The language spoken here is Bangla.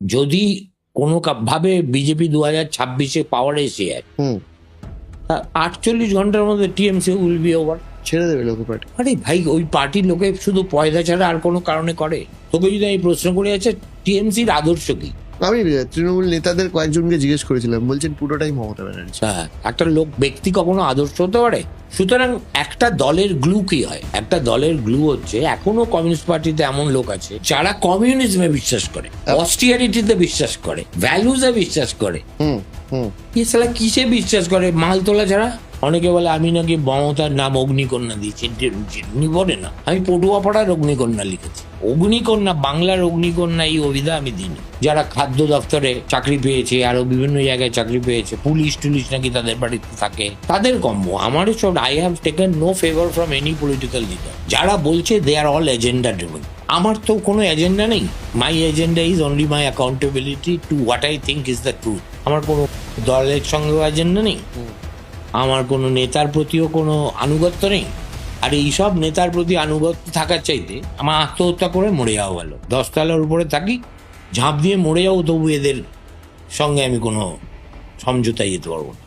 যদি কোনো ভাবে বিজেপি 2026-এ পাওয়ারে এসে যায়, 48 ঘন্টার মধ্যে টিএমসি উইল বি ওভার। ছেড়ে দেবে লোক পার্টি। আরে ভাই, ওই পার্টির লোকে শুধু পয়দা ছাড়া আর কোনো কারণে করে? তোকে যদি আমি প্রশ্ন করে আছে টিএমসির আদর্শ কি, আমি তৃণমূল নেতাদের কয়েকজনকে জিজ্ঞেস করেছিলাম, বলছেন পুরোটাই মমতা ব্যানার্জি। হ্যাঁ, একটা লোক ব্যক্তি কখনো আদর্শ হতে পারে? সুতরাং একটা দলের গ্লু কি হয়? একটা দলের গ্লু হচ্ছে, এখনো কমিউনিস্ট পার্টিতে এমন লোক আছে যারা কমিউনিজমে বিশ্বাস করে, অস্টিয়ারিটিতে বিশ্বাস করে, ভ্যালুজে বিশ্বাস করে। এছাড়া কিসে বিশ্বাস করে? মাল তোলা ছাড়া। অনেকে বলে আমি নাকি মমতার নাম অগ্নিকন্যা দিয়েছি, উনি বলে না, আমি পটুয়াপাড়ার অগ্নিকন্যা লিখেছি। অগ্নিকন্যা, বাংলার অগ্নিকন্যা এই অভিধা আমি দিইনি। যারা খাদ্য দপ্তরে চাকরি পেয়েছে, আরো বিভিন্ন জায়গায় চাকরি পেয়েছে, পুলিশ টুলিশ নাকি তাদের বাড়িতে থাকে, তাদের কম্ব। আমার সব, I have taken no favour from any political leader. যারা বলছে they are all agenda driven, আমার তো কোনো এজেন্ডা নেই। My agenda is only my accountability to what I think is the truth. আমার কোনো দলের সঙ্গেও এজেন্ডা নেই, আমার কোনো নেতার প্রতিও কোনো আনুগত্য নেই। আর এইসব নেতার প্রতি আনুগত্য থাকার চাইতে আমার আত্মহত্যা করে মরে যাওয়া ভালো। 10 তলার উপরে থাকি, ঝাঁপ দিয়ে মরে যাবো, তবু এদের সঙ্গে আমি কোনো সমঝোতায় যেতে পারবো না।